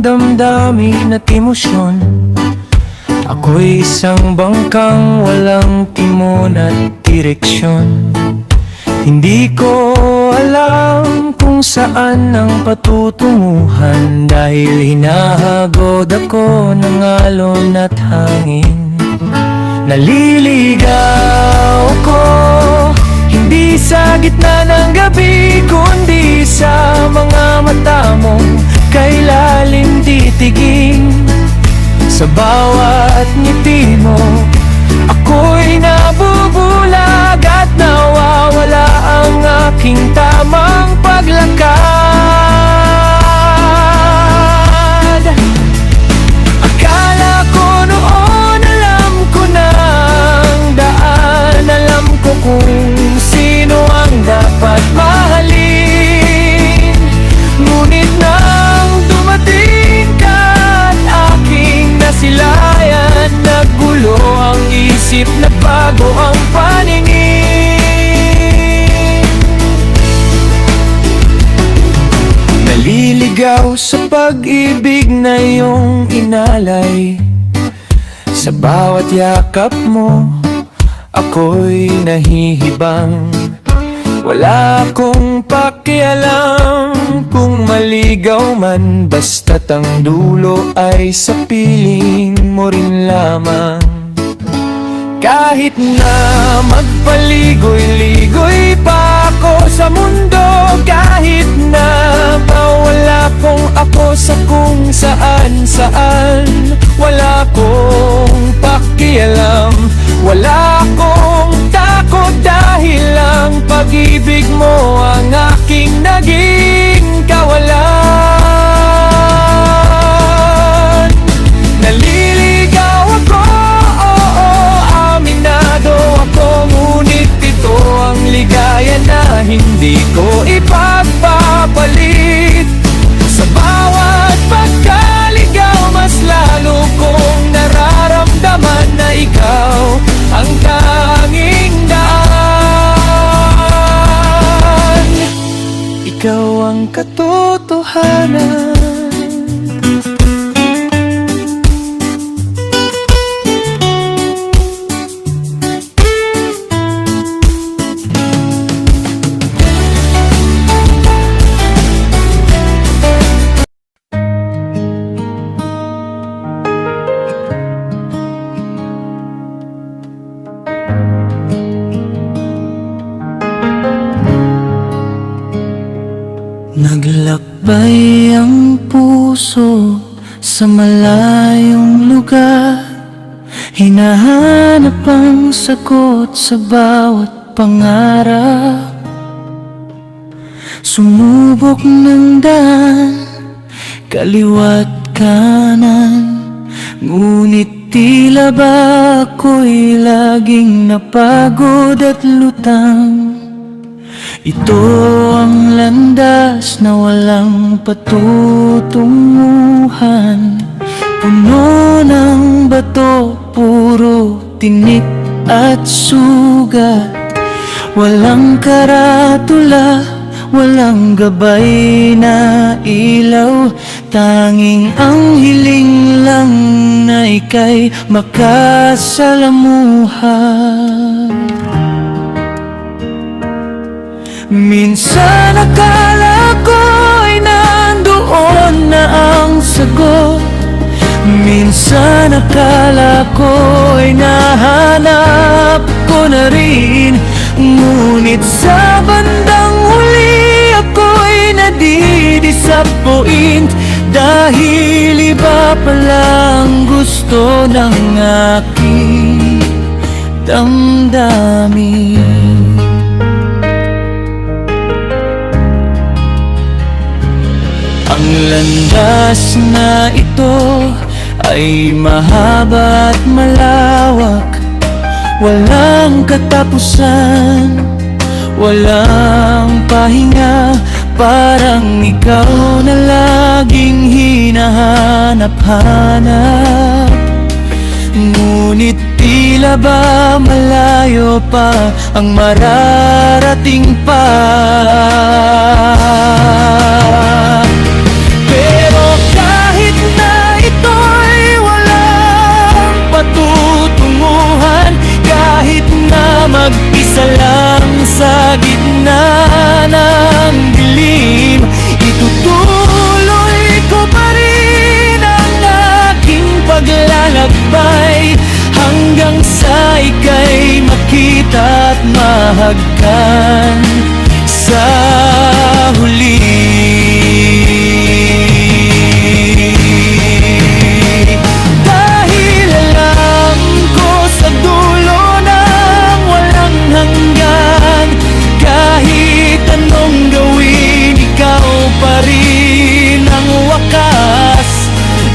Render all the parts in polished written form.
damdamin at emosyon. Ako'y isang bangkang walang timon at direksyon. Hindi ko alam kung saan ang patutunguhan, dahil hinahagod ako ng alon at hangin. Naliligaw ako, hindi sa gitna ng gabi, kundi sa mga mata mong kay lalim titigin. Sa bawat ngiti mo, ako'y nabubulag at nawawala ang aking tamang paglakad. Akala ko noon alam ko na ang daan, alam ko kung sino ang dapat mahalin. Ngunit nang dumating ka at aking nasilayan, naggulo ang isip, nagbago ang paningin. Naliligaw sa pag-ibig na iyong inalay. Sa bawat yakap mo, ako'y nahihibang. Wala akong pakialam kung maligaw man, basta't ang dulo ay sa piling mo rin lamang. Kahit na magpaligoy-ligoy pa ako sa mundo, kahit na mawala kong ako sa kung saan-saan, wala akong pakialam, wala akong takot, dahil ang pag-ibig mo ang aking naging kawalan. Naliligaw ako, oo, aminado ako, ngunit ito ang ligaya na hindi ko ipagpapalit. Sa bawat pagkaligaw, mas lalo kong nararamdaman na ikaw ang tanging daan. Ikaw ang katotohanan. Naglakbay ang puso sa malayong lugar, hinahanap ang sagot sa bawat pangarap. Sumubok ng daan, kaliwa't kanan, ngunit tila ba ako'y laging napagod at lutang. Ito ang landas na walang patutunguhan, puno ng bato, puro tinik at sugat. Walang karatula, walang gabay na ilaw, tanging ang hiling lang na ika'y makasalamuhan. Minsan akala ko'y nandoon na ang sagot, minsan akala ko'y nahanap ko na rin, ngunit sa bandang huli ako'y nadidisappoint, dahil iba palang gusto ng aking damdamin. Ang landas na ito ay mahaba at malawak, walang katapusan, walang pahinga. Parang ikaw na laging hinahanap-hanap, ngunit tila ba malayo pa ang mararating pa. Pero kahit mahagkan sa huli. Dahil alam ko sa dulo ng walang hanggan, kahit anong gawin, ikaw pa rin ang wakas.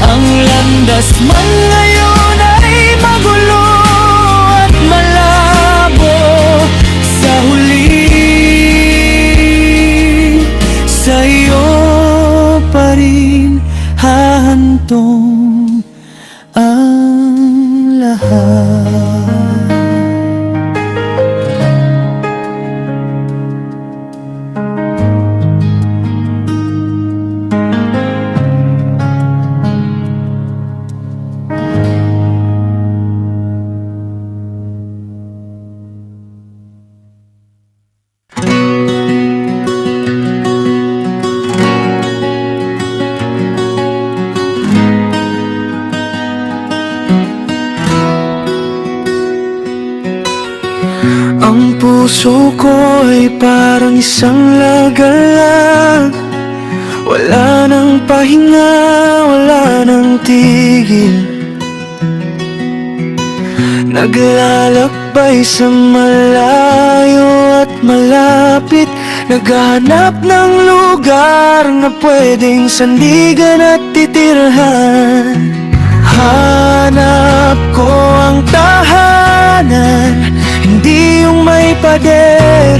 Ang landas man ngayon ay magulo at malabo, sa huli sa'yo pa rin hahantong ang lahat. Ang puso ko ay parang isang lagalag, wala nang pahinga, wala nang tigil. Naglalakbay sa malayo at malapit, naghahanap ng lugar na pwedeng sandigan at titirhan. Hanap ko ang tahanan, hindi yung may pader,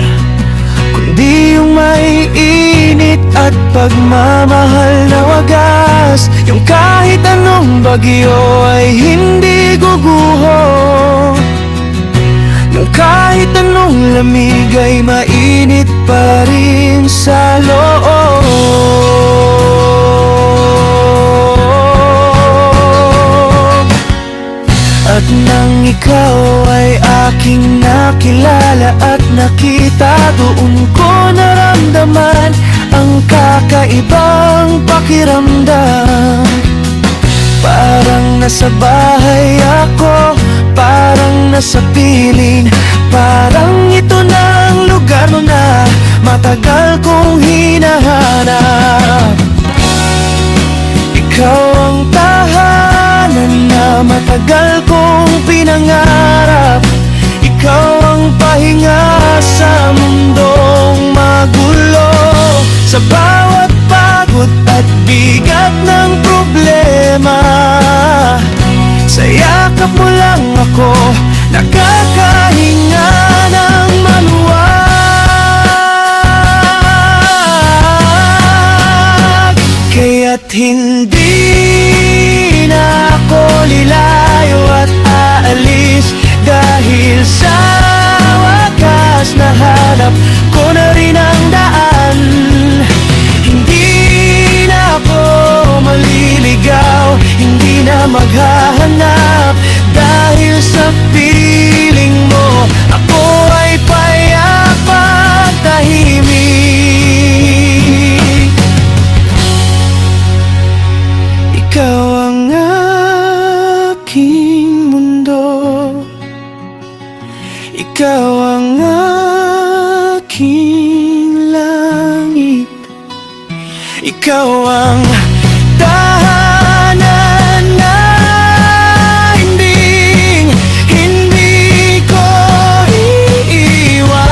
kundi yung may init at pagmamahal na wagas. Yung kahit anong bagyo ay hindi guguho, yung kahit anong lamig ay mainit pa rin sa loob. At nang ikaw ay aking nakilala at nakita, doon ko naramdaman ang kakaibang pakiramdam. Parang nasa bahay ako, parang nasa piling, parang ito na ang lugar na matagal kong hinahanap. Ikaw ang tahanan na matagal kong pinangarap. Ikaw ang pahinga sa mundong magulo. Sa bawat pagod at bigat ng problema, sa yakap mo lang ako nakakahinga ng maluwag. Kaya't hindi na ako lilayo at aalis, dahil sa wakas nahanap ko na rin ang daan. Hindi na ako maliligaw, hindi na maghahanap, dahil sa piling mo ako ay payapat tahimik. Ikaw ang aking mundo, ikaw ang aking langit, ikaw ang tahanan na hindi ko iiwan.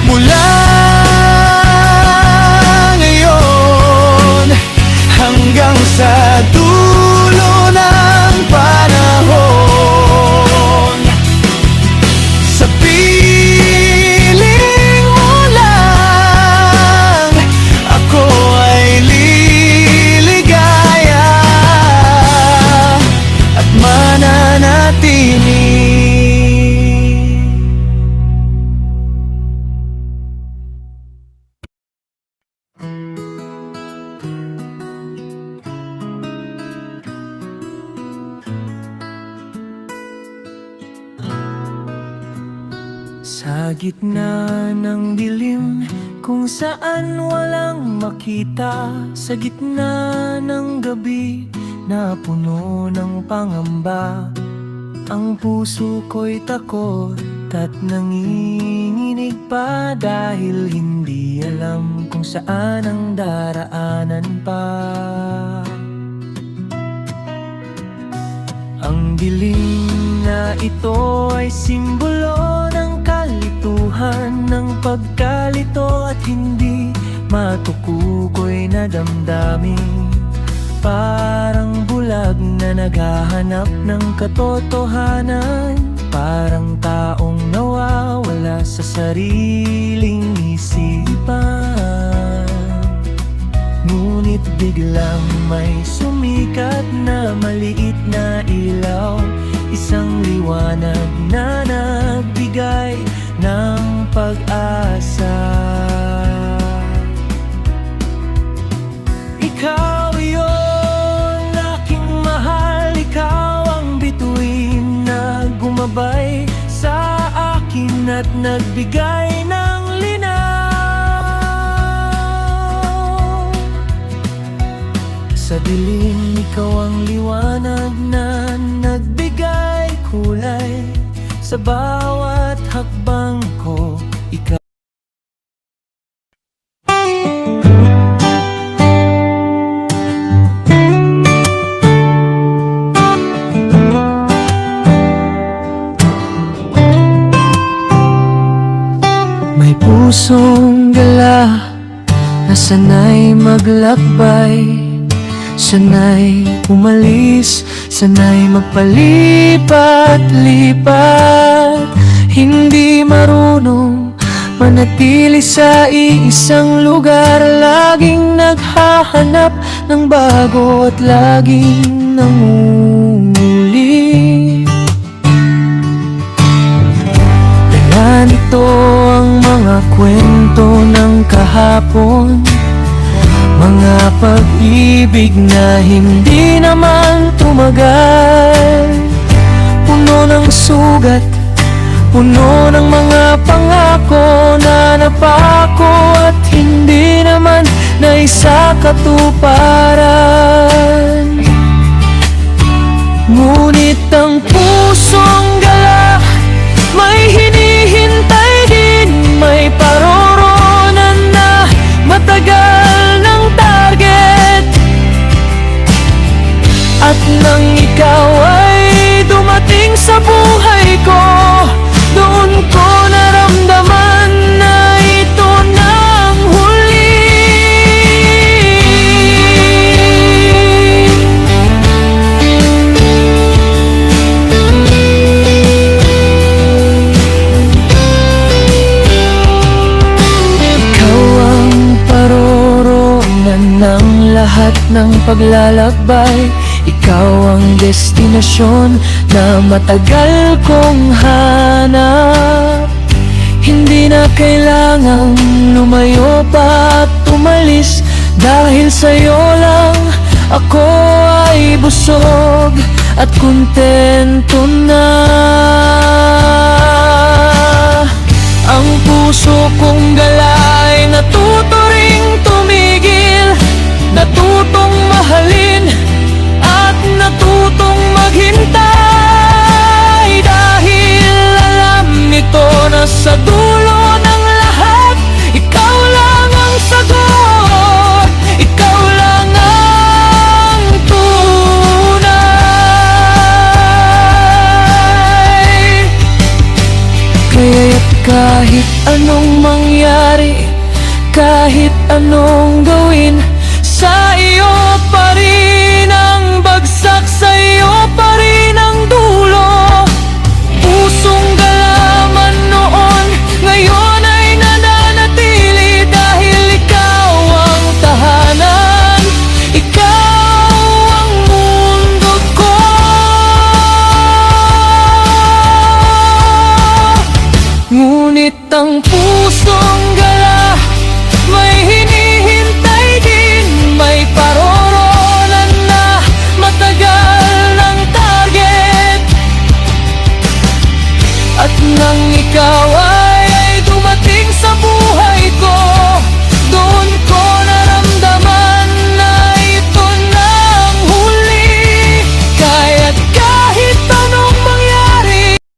Mula ngayon hanggang sa dulo ng panahon, sa piling mo lang ako ay liligaya at mananatili. Sa gitna ng dilim, kung saan walang makita, sa gitna ng gabi na puno ng pangamba, Ang puso ko'y takot at nanginginig pa, dahil hindi alam kung saan ang daraanan pa. Ang dilim na ito ay simbolo ng kalituhan, ng pagkalito at hindi matukukoy na damdamin. Parang bulag na naghahanap ng katotohanan, parang taong nawawala sa sariling isipan. Ngunit biglang may sumikat na maliit na ilaw, isang liwanag na nagbigay ng pag-asa. Ikaw yun, aking mahal, ikaw ang bituin na gumabay sa akin at nagbigay ng linaw. Sa dilim, ikaw ang liwanag na nagbigay kulay. Sa bawat hakbang ko, ikaw. May pusong gala na sanay maglakbay, sanay umalis, sanay magpalipat-lipat. Hindi marunong manatili sa iisang lugar, laging naghahanap ng bago at laging nanguli. Ganito ang mga kwento ng kahapon, mga pag-ibig na hindi naman tumagal. Puno ng sugat, puno ng mga pangako na napako at hindi naman naisakatuparan. Ngunit ang pusong gala, may hinihintay din, may paroronan na matagal ng target. At nang ikaw ay dumating sa buhay ko, doon ko naramdaman na ito na ang huli. Ikaw ang paroroonan ng lahat ng paglalakbay, ikaw ang destinasyon na matagal kong hanap. Hindi na kailangang lumayo pa at umalis, dahil sa'yo lang ako ay busog at kontento na. Ang puso kong galay natuto ring tumigil, natutong mahalin at natutong maghintay, dahil alam nito na sa dulo ng lahat, ikaw lang ang sagot, ikaw lang ang tunay. Kaya't kahit anong mangyari, kahit anong gawin, sa iyo pa rin ang bagsak, sa iyo pa rin ang dulo. Pusong galaman noon, ngayon ay nananatili, dahil ikaw ang tahanan, ikaw ang mundo ko. Ngunit ang pusong gala, may hinihintay din, may parol